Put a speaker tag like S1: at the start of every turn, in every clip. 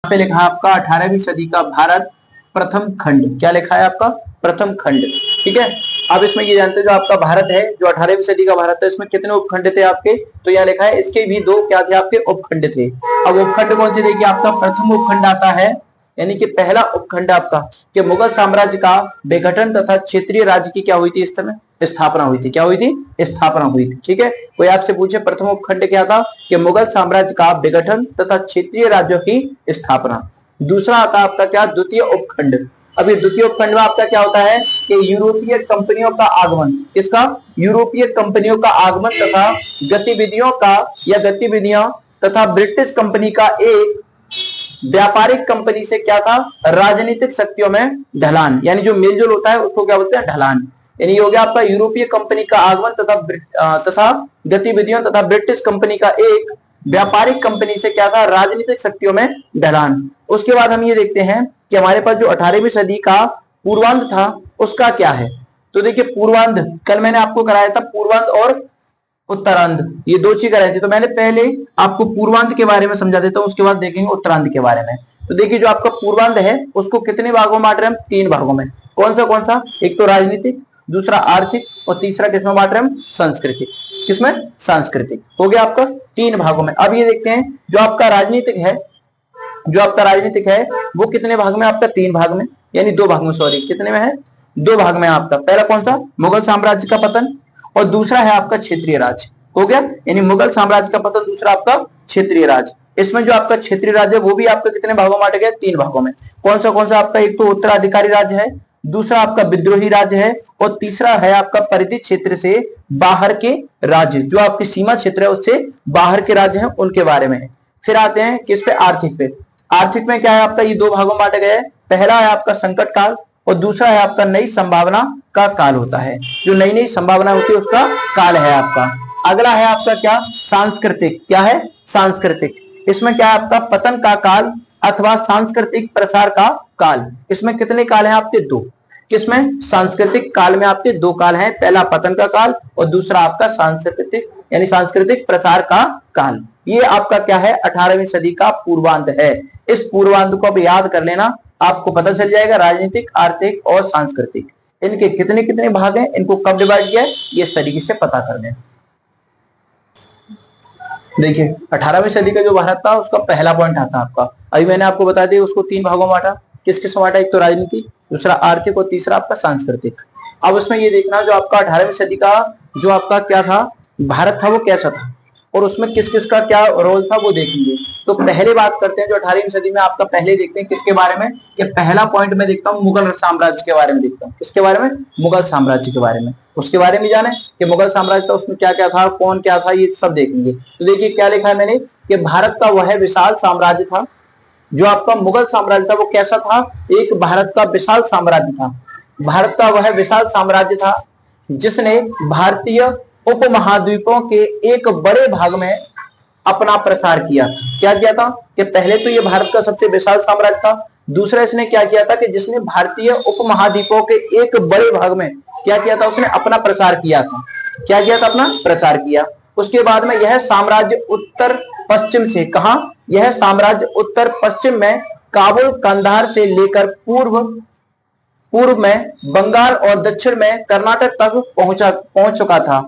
S1: पे लिखा है आपका 18वीं सदी का भारत प्रथम खंड। क्या लिखा है आपका? प्रथम खंड। ठीक है, अब इसमें ये जानते हैं जो आपका भारत है, जो 18वीं सदी का भारत है, इसमें कितने उपखंड थे आपके? तो यहाँ लिखा है इसके भी दो क्या थे आपके? उपखंड थे। अब उपखंड कौन से? देखिए आपका प्रथम उपखंड आता है, यानी कि पहला उपखंड आपका कि मुगल साम्राज्य का विघटन तथा क्षेत्रीय राज्य की क्या हुई थी? इस समय स्थापना हुई थी। क्या हुई थी? स्थापना हुई थी। ठीक है, कोई आपसे पूछे प्रथम उपखंड क्या था? कि मुगल साम्राज्य का विघटन तथा क्षेत्रीय राज्यों की स्थापना। दूसरा आता है आपका क्या? द्वितीय उपखंड। अब ये द्वितीय उपखंड में आपका क्या होता है कि यूरोपीय कंपनियों का आगमन। किसका? यूरोपीय कंपनियों का आगमन तथा गतिविधियों का या गतिविधियां तथा ब्रिटिश कंपनी का एक व्यापारिक कंपनी से क्या था? राजनीतिक शक्तियों में ढलान, यानी जो मेलजोल होता है उसको क्या बोलते हैं? ढलान। यानी हो गया आपका यूरोपीय कंपनी का आगमन तथा गतिविधियों तथा ब्रिटिश कंपनी का एक व्यापारिक कंपनी से क्या था? राजनीतिक शक्तियों में ढलान। उसके बाद हम ये देखते हैं कि हमारे पास जो 18वीं सदी का पूर्वांध था उसका क्या है। तो देखिए पूर्वांध, कल मैंने आपको कराया था पूर्वांध और उत्तरांध, ये दो चीज कराई थी। तो मैंने पहले आपको पूर्वांध के बारे में समझा देता हूं, उसके बाद देखेंगे उत्तरांध के बारे में। तो देखिए जो आपका पूर्वांध है उसको कितने भागों में बांट रहे हैं हम? 3 भागों में। कौन सा? एक तो राजनीतिक, दूसरा आर्थिक और तीसरा किसमें बांट रहे हैं हम? सांस्कृतिक। किसमें? सांस्कृतिक। हो गया आपका 3 भागों में। अब ये देखते हैं जो आपका राजनीतिक है वो कितने भाग में? आपका 3 भाग में, यानी 2 भाग में, सॉरी कितने में है? 2 भाग में आपका। पहला कौन सा? मुगल साम्राज्य का पतन, और दूसरा है आपका क्षेत्रीय राज। हो गया, यानी मुगल साम्राज्य का पतन, दूसरा आपका क्षेत्रीय राज। इसमें जो आपका क्षेत्रीय राज्य है वो भी आपका कितने भागों में बांटा गया? 3 भागों में। कौन सा आपका? एक तो उत्तराधिकारी राज्य है, दूसरा आपका विद्रोही राज्य है, और तीसरा है आपका परिधि क्षेत्र से बाहर के राज्य, जो आपकी सीमा क्षेत्र है उससे बाहर के राज्य हैं उनके बारे में। फिर आते हैं किस पे? आर्थिक पे। आर्थिक में क्या है आपका? ये 2 भागों में बांटा गया है। पहला है आपका संकट काल और दूसरा है आपका नई संभावना का काल होता है। जो नई नई संभावना होती है उसका काल है आपका। अगला है आपका क्या? सांस्कृतिक। क्या है? सांस्कृतिक। इसमें क्या है आपका? पतन का काल अथवा सांस्कृतिक प्रसार का काल। इसमें कितने काल हैं आपके? 2। किसमें? सांस्कृतिक काल में आपके 2 काल हैं, पहला पतन का काल और दूसरा आपका सांस्कृतिक यानी सांस्कृतिक प्रसार का काल। ये आपका क्या है? 18वीं सदी का पूर्वांध है। इस पूर्वांध को अब याद कर लेना, आपको पता चल जाएगा राजनीतिक, आर्थिक और सांस्कृतिक इनके कितने कितने भाग हैं, इनको कब डिवाइड किया है, ये इस तरीके से पता कर लें। देखिए 18वीं सदी का जो भारत था उसका पहला पॉइंट आता आपका, अभी मैंने आपको बता दिया, उसको 3 भागों में बांटा। किस किस में बांटा? एक तो राजनीति, दूसरा आर्थिक और तीसरा आपका सांस्कृतिक। अब उसमें ये देखना जो आपका 18वीं सदी का जो आपका क्या था भारत था वो कैसा था और उसमें किस किस का क्या रोल था वो देखेंगे। तो पहले बात करते हैं जो 18वीं सदी में आपका, पहले देखते हैं किसके बारे में, कि पहला पॉइंट में देखता हूँ मुगल साम्राज्य के बारे में देखता हूँ। किसके बारे में? मुगल साम्राज्य के बारे में। उसके बारे में जाने कि मुगल साम्राज्य था, उसमें क्या क्या था, कौन क्या था, ये सब देखेंगे। तो देखिए क्या लिखा है मैंने कि भारत का वह विशाल साम्राज्य था, जो आपका मुगल साम्राज्य था वो कैसा था? एक भारत का विशाल साम्राज्य था। भारत का वह विशाल साम्राज्य था जिसने भारतीय उपमहाद्वीपों के एक बड़े भाग में अपना प्रसार किया था। क्या किया था? कि पहले तो ये भारत का सबसे विशाल साम्राज्य था, दूसरा इसने क्या किया था कि जिसने भारतीय उपमहाद्वीपों के एक बड़े भाग में क्या किया था? उसने अपना प्रसार किया था। क्या किया था? अपना प्रसार किया। उसके बाद में यह साम्राज्य उत्तर पश्चिम से, कहा? यह साम्राज्य उत्तर पश्चिम में काबुल, कंधार से लेकर पूर्व में बंगाल और दक्षिण में कर्नाटक तक पहुंच चुका था।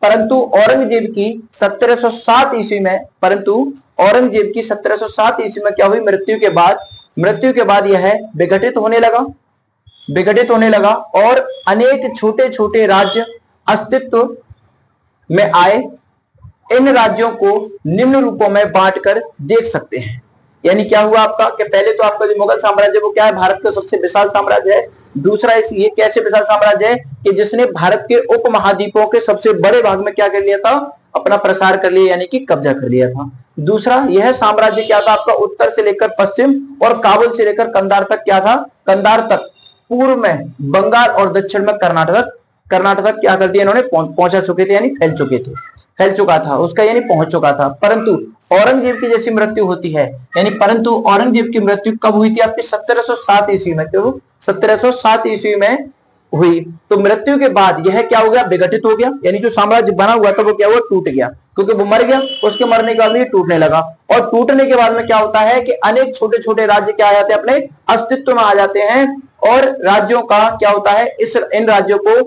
S1: परंतु औरंगजेब की 1707 ईस्वी में क्या हुई? मृत्यु के बाद यह विघटित होने लगा और अनेक छोटे छोटे राज्य अस्तित्व में आए। इन राज्यों को निम्न रूपों में बांटकर देख सकते हैं। यानी क्या हुआ आपका कि पहले तो आपका जो मुगल साम्राज्य वो क्या है? भारत का सबसे विशाल साम्राज्य है। दूसरा ये कैसे विशाल साम्राज्य है कि जिसने भारत के उपमहाद्वीपों के सबसे बड़े भाग में क्या कर लिया था? अपना प्रसार कर लिया, यानी कि कब्जा कर लिया था। दूसरा यह साम्राज्य क्या था आपका? उत्तर से लेकर पश्चिम और काबुल से लेकर कंधार तक क्या था? कंधार तक, पूर्व में बंगाल और दक्षिण में कर्नाटक क्या कर दिया इन्होंने? पहुंचा चुके थे, यानी फैल चुका था उसका, यानी पहुंच चुका था। परंतु औरंगजेब की जैसी मृत्यु होती है, परंतु औरंगजेब की मृत्यु कब हुई थी आपकी? 1707 ईस्वी में। क्यों? 1707 ईस्वी में हुई तो मृत्यु के बाद यह क्या हो गया, विघटित हो गया, यानी जो साम्राज्य बना हुआ था वो क्या हुआ, टूट गया, क्योंकि वो मर गया, उसके मरने के बाद में ये टूटने लगा। और टूटने के बाद में क्या होता है कि अनेक छोटे छोटे राज्य क्या आ जाते हैं, अपने अस्तित्व में आ जाते हैं, और राज्यों का क्या होता है, इन राज्यों को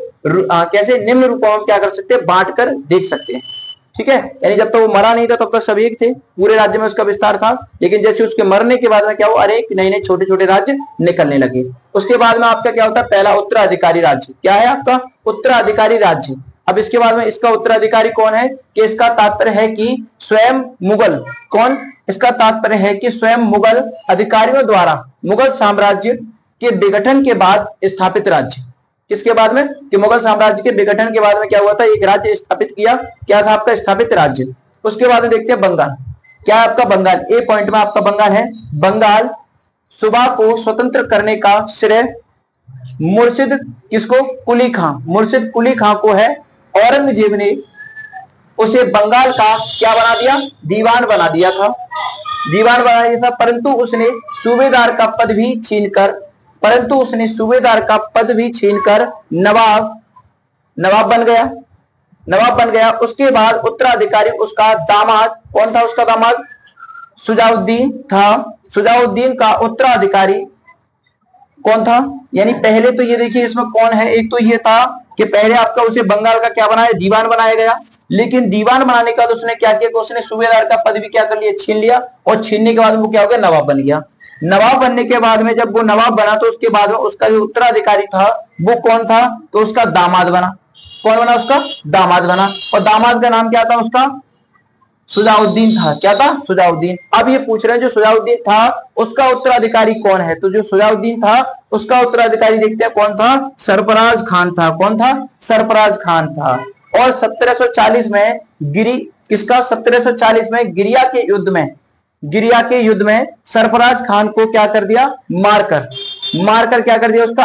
S1: कैसे निम्न रूपों में क्या कर सकते हैं, बांट कर देख सकते हैं। ठीक है, यानी जब तक वो मरा नहीं था तब तक सब एक थे, पूरे राज्य में उसका विस्तार था, लेकिन जैसे उसके मरने के बाद में क्या हुआ, अनेक नए नए छोटे छोटे राज्य निकलने लगे। उसके बाद में आपका क्या होता है, पहला उत्तराधिकारी राज्य, क्या है आपका, उत्तराधिकारी राज्य। अब इसके बाद में इसका उत्तराधिकारी कौन है, कि इसका तात्पर्य है कि स्वयं मुगल, कौन, इसका तात्पर्य है कि स्वयं मुगल अधिकारियों द्वारा मुगल साम्राज्य के विघटन के बाद स्थापित राज्य। किसके बाद में, कि मुगल साम्राज्य के विघटन के बाद में क्या हुआ था, एक राज्य स्थापित किया, क्या था आपका, स्थापित राज्य। उसके बाद में देखते हैं बंगाल, क्या है आपका बंगाल, ए पॉइंट में आपका बंगाल है। बंगाल सूबा को स्वतंत्र करने का श्रेय मुर्शिद किसको, कुली खां, मुर्शिद कुली खां को है। औरंगजेब ने उसे बंगाल का क्या बना दिया, दीवान बना दिया था, दीवान बना दिया था, परंतु उसने सूबेदार का पद भी छीनकर नवाब बन गया। उसके बाद उत्तराधिकारी उसका दामाद, कौन था उसका दामाद, सुजाउद्दीन था। सुजाउद्दीन का उत्तराधिकारी कौन था, यानी पहले तो ये देखिए इसमें कौन है, एक तो ये था कि पहले आपका उसे बंगाल का क्या बनाया, दीवान बनाया गया, लेकिन दीवान बनाने का तो उसने क्या किया कि उसने सूबेदार का पद भी क्या कर लिया, छीन लिया, और छीनने के बाद वो क्या हो गया, नवाब बन गया। नवाब बनने के बाद में जब वो नवाब बना तो उसके बाद में उसका जो उत्तराधिकारी था वो कौन था, तो उसका दामाद बना। कौन बना, उसका दामाद बना, और दामाद का नाम क्या था उसका, सुजाउद्दीन था। क्या था, सुजाउद्दीन। अब ये पूछ रहे हैं जो सुजाउद्दीन था उसका उत्तराधिकारी कौन है, तो जो सुजाउद्दीन था उसका उत्तराधिकारी देखते हैं कौन था, सरफराज खान था। कौन था, सरफराज खान था। और 1740 में किसका, 1740 में गिरिया के युद्ध में सरफराज खान को क्या कर दिया, मारकर क्या कर दिया, उसका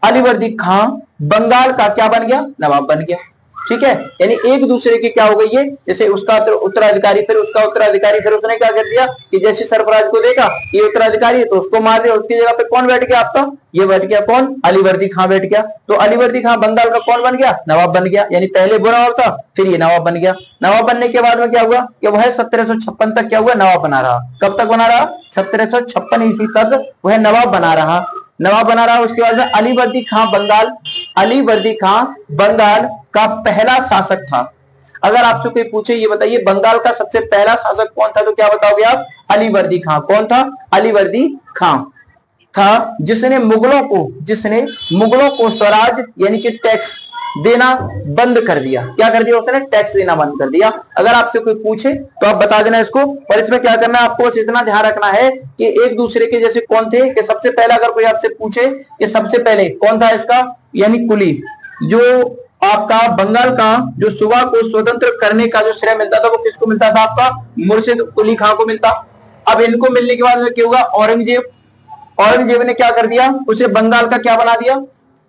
S1: अलीवर्दी खां बंगाल का क्या बन गया, नवाब बन गया। ठीक है, यानी एक दूसरे के क्या हो गई है, जैसे उसका उत्तराधिकारी फिर उसका उत्तराधिकारी, फिर उसने क्या कर दिया कि जैसे सरफराज को देखा ये उत्तराधिकारी है तो उसको मार दिया, उसकी जगह पे कौन बैठ गया आपका, ये बैठ गया कौन, अलीवर्दी खां बैठ गया। तो अलीवर्दी खां बंगाल का कौन बन गया, नवाब बन गया, यानी पहले वो नवाब था फिर ये नवाब बन गया। नवाब बनने के बाद में क्या हुआ कि वह 1756 तक क्या हुआ, नवाब बना रहा। कब तक बना रहा, 1756 ईस्वी तक वह नवाब बना रहा। उसके बाद में अलीवर्दी खां बंगाल का पहला शासक था। अगर आपसे कोई पूछे ये बताइए बंगाल का सबसे पहला शासक कौन था, तो क्या बताओगे आप, अलीवर्दी खां। कौन था, अलीवर्दी खां था, जिसने मुगलों को स्वराज यानी कि टैक्स देना बंद कर दिया। क्या कर दिया उसने, टैक्स देना बंद कर दिया। अगर आपसे कोई पूछे तो आप बता देना इसको। और इसमें क्या करना है आपको, बस इतना ध्यान रखना है कि एक दूसरे के जैसे कौन थे, कि सबसे पहले अगर कोई आपसे पूछे कि सबसे पहले कौन था इसका, यानी कुली, जो आपका बंगाल का जो सूबा को स्वतंत्र करने का जो श्रेय मिलता था वो किसको मिलता था, आपका मुर्शिद कुली खां को मिलता। अब इनको मिलने के बाद में क्या हुआ, औरंगजेब ने क्या कर दिया, उसे बंगाल का क्या बना दिया,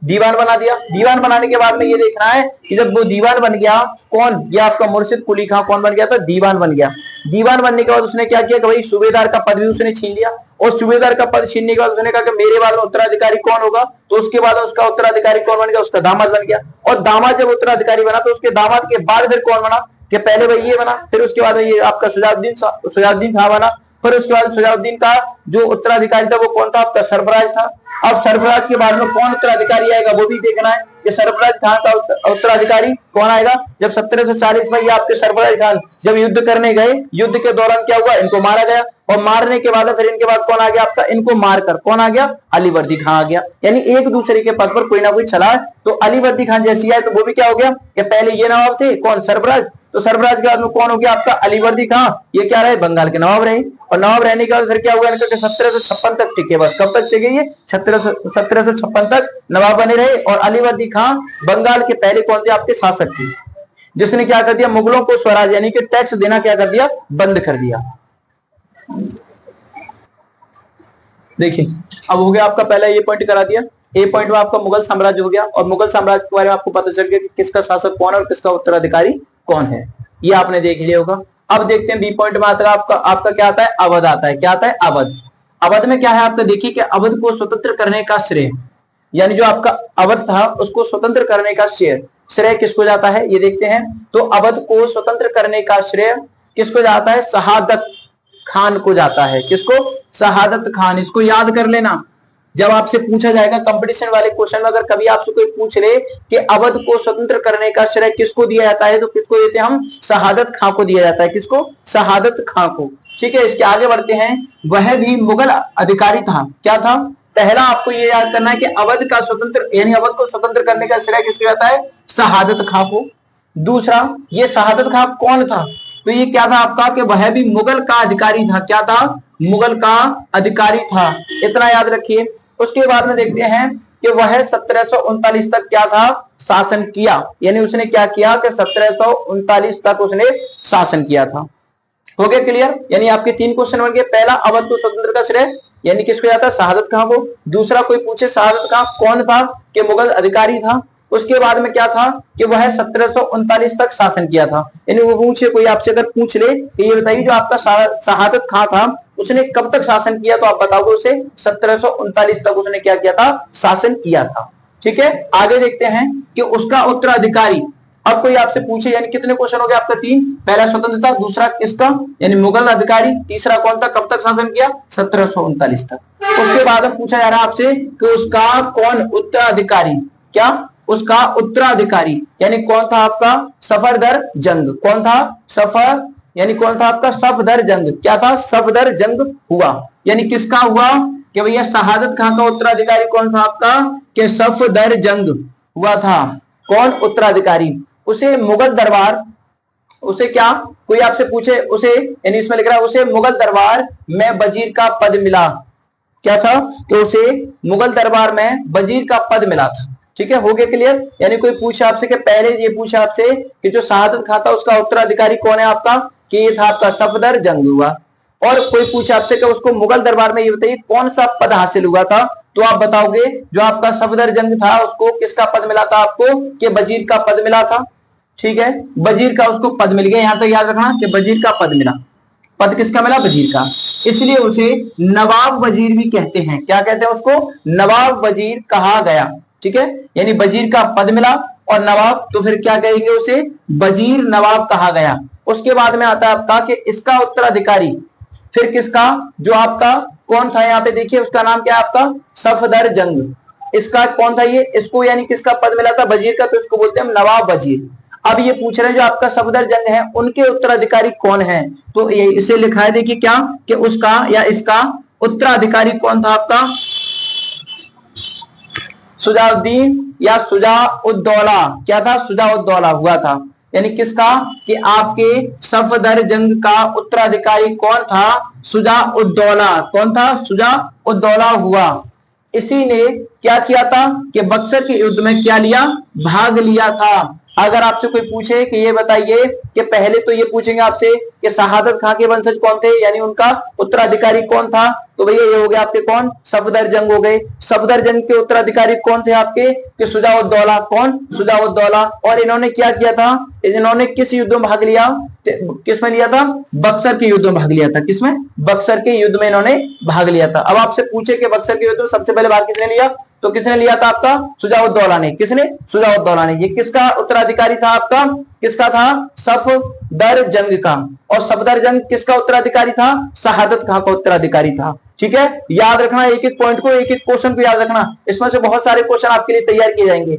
S1: दीवान बना दिया। दीवान बनाने के बाद में ये देखना है कि जब वो दीवान बन गया, कौन, ये आपका मुर्शिद कुली खां कौन बन गया था, दीवान बन गया। दीवान बनने के बाद उसने क्या किया कि भाई सूबेदार का पद भी उसने छीन लिया, और सूबेदार का पद छीनने के बाद उसने कहा कि मेरे बाद में उत्तराधिकारी कौन होगा, तो उसके बाद उसका उत्तराधिकारी कौन बन गया, उसका दामाद बन गया। और दामाद जब उत्तराधिकारी बना तो उसके दामाद के बाद फिर कौन बना, कि पहले भाई ये बना, फिर उसके बाद ये आपका सुजाउद्दीन खां बना, फिर उसके बाद सुजाउद्दीन का जो उत्तराधिकारी था वो कौन था, आपका सरफराज था। अब सरफराज के बाद में कौन उत्तराधिकारी आएगा वो भी देखना है कि सरफराज खान का उत्तराधिकारी कौन आएगा। जब 1740 में ये आपके सरफराज खान जब युद्ध करने गए, युद्ध के दौरान क्या हुआ, इनको मारा गया, और मारने के बाद फिर इनके बाद कौन आ गया आपका, इनको मारकर कौन आ गया, अलीवर्दी खां आ गया। यानी एक दूसरे के पद पर कोई ना कोई चला। तो अलीवर्दी खान जैसी आए तो वो भी क्या हो गया कि पहले ये नवाब थे कौन, सरफराज, तो सरफराज के बाद में कौन हो गया आपका, अलीवर्दी खां, ये क्या रहे, बंगाल के नवाब रहे। और नवाब रहने के बाद फिर क्या हुआ इनका, 1756 तक टिके। बस कब तक टिके ये, 1756 तक नवाब बने रहे। और अलीवर्दी खां बंगाल के पहले कौन थे, आपके शासक थे, जिसने क्या कर दिया, मुगलों को स्वराज यानी कि टैक्स देना क्या कर दिया, बंद कर दिया। देखिए अब हो गया आपका पहला ये पॉइंट करा दिया। ए पॉइंट में आपका मुगल साम्राज्य हो गया, और मुगल साम्राज्य के बारे में आपको पता चल गया कि किसका शासक कौन है और किसका उत्तराधिकारी कौन है, ये आपने देख लिया होगा। अब देखते हैं बी पॉइंट में आता है आपका क्या आता है, अवध आता है। क्या आता है, अवध। अवध में क्या है आपका, देखिए कि अवध को स्वतंत्र करने का श्रेय यानी जो आपका अवध था उसको स्वतंत्र करने का श्रेय किसको जाता है, ये देखते हैं। तो अवध को स्वतंत्र करने का श्रेय किसको जाता है, शहादत खान को जाता है। किसको, शहादत खान। इसको याद कर लेना, जब आपसे पूछा जाएगा कंपटीशन वाले क्वेश्चन में, अगर कभी आपसे कोई पूछ ले कि अवध को स्वतंत्र करने का श्रेय किसको दिया जाता है, तो किसको देते हैं हम, शहादत खां को दिया जाता है। किसको, शहादत खां को। ठीक है, इसके आगे बढ़ते हैं। वह भी मुगल अधिकारी था। क्या था, पहला आपको ये याद करना है कि अवध का स्वतंत्र यानी अवध को स्वतंत्र करने का श्रेय किसको जाता है, शहादत खां को। दूसरा, ये शहादत खां कौन था, तो ये क्या था आपका कि वह भी मुगल का अधिकारी था। क्या था, मुगल का अधिकारी था, इतना याद रखिए। उसके बाद में देखते हैं कि वह 1739 तक क्या था, शासन किया। यानी उसने क्या किया कि 1739 तक उसने शासन किया था। हो गया क्लियर। यानी आपके 3 क्वेश्चन बन गए। पहला, अवध को स्वतंत्र का श्रेय यानी किसको जाता है, शहादत खां को। दूसरा, कोई पूछे शहादत खां कौन था, कि मुगल अधिकारी था। उसके बाद में क्या था कि वह 1739 तक शासन किया था। यानी वो पूछे, कोई आपसे अगर पूछ ले कि ये बताइए जो आपका शहादत खां था उसने कब तक शासन किया, तो आप बताओगे उसे 1739 तक उसने क्या किया था, शासन किया था। ठीक है, आगे देखते हैं कि उसका उत्तराधिकारी। अब कोई आपसे पूछे, यानी कितने क्वेश्चन हो गए आपका 3। पहला स्वतंत्रता, दूसरा किसका यानी मुगल अधिकारी, तीसरा कौन था, कब तक शासन किया, 1739 तक। उसके बाद में पूछा जा रहा है आपसे कि उसका कौन उत्तराधिकारी, क्या, उसका उत्तराधिकारी यानी कौन था आपका, सफदर जंग। कौन था, सफर यानी कौन था आपका, सफदर जंग। क्या था, सफदर जंग हुआ। यानी किसका हुआ, कि भैया शहादत खां का उत्तराधिकारी कौन था आपका, कि सफदर जंग हुआ था। कौन, उत्तराधिकारी। उसे मुगल दरबार, उसे क्या, कोई आपसे पूछे उसे, यानी इसमें लिख रहा है उसे मुगल दरबार में वजीर का पद मिला। क्या था, कि उसे मुगल दरबार में वजीर का पद मिला था। ठीक है, हो गया क्लियर। यानी कोई पूछा आपसे कि पहले ये पूछा आपसे कि जो शहादत खां था उसका उत्तराधिकारी कौन है आपका, कि ये था आपका सफदर जंग हुआ। और कोई पूछा आपसे कि उसको मुगल दरबार में ये बताइए कौन सा पद हासिल हुआ था, तो आप बताओगे जो आपका सफदर जंग था उसको किसका पद मिला था आपको, कि वजीर का पद मिला था। ठीक है, वजीर का उसको पद मिल गया। यहां तक याद रखना कि वजीर का पद मिला। पद किसका मिला, वजीर का। इसलिए उसे नवाब वजीर भी कहते हैं। क्या कहते हैं उसको, नवाब वजीर कहा गया। ठीक है, यानी वजीर का पद मिला और नवाब, तो फिर क्या कहेंगे उसे, वजीर नवाब कहा गया। उसके बाद में आता है आपका कि इसका उत्तराधिकारी, फिर किसका, जो आपका कौन था, यहाँ पे देखिए उसका नाम क्या है आपका, सफदर जंग। इसका कौन था ये, इसको यानी किसका पद मिला था, वजीर का, तो इसको बोलते हैं नवाब वजीर। अब ये पूछ रहे हैं जो आपका सफदर जंग है उनके उत्तराधिकारी कौन है, तो ये इसे लिखा है देखिए क्या, कि उसका या इसका उत्तराधिकारी कौन था आपका, सुजाउद्दीन या सुजाउद्दौला। क्या था, सुजाउद्दौला हुआ था। यानी किसका, कि आपके सफदर जंग का उत्तराधिकारी कौन था, सुजाउद्दौला। कौन था, सुजाउद्दौला हुआ। इसी ने क्या किया था कि बक्सर के युद्ध में क्या लिया, भाग लिया था। अगर आपसे कोई पूछे कि ये बताइए, कि पहले तो ये पूछेंगे आपसे कि शहादत खां के वंशज कौन थे, यानी उनका उत्तराधिकारी कौन था, तो भैया ये हो गया आपके कौन, सफदर जंग हो गए। सफदर जंग के उत्तराधिकारी कौन थे आपके, कि सुजाउद्दौला। कौन, सुजाउद्दौला। और इन्होंने क्या किया था, इन्होंने किस युद्ध में भाग लिया, किसमें लिया था, बक्सर के युद्ध में भाग लिया था। किसमें, बक्सर के युद्ध में इन्होंने भाग लिया था। अब आपसे पूछे कि बक्सर के युद्ध में सबसे पहले भाग किसने लिया, तो किसने लिया था आपका, सुजाउद्दौला ने। किसने, सुजाउद्दौला ने। ये किसका उत्तराधिकारी था आपका, किसका था, सफदर जंग का। और सफदर जंग किसका उत्तराधिकारी था, शहादत खां का उत्तराधिकारी था। ठीक है, याद रखना एक एक पॉइंट को, एक एक क्वेश्चन को याद रखना। इसमें से बहुत सारे क्वेश्चन आपके लिए तैयार किए जाएंगे।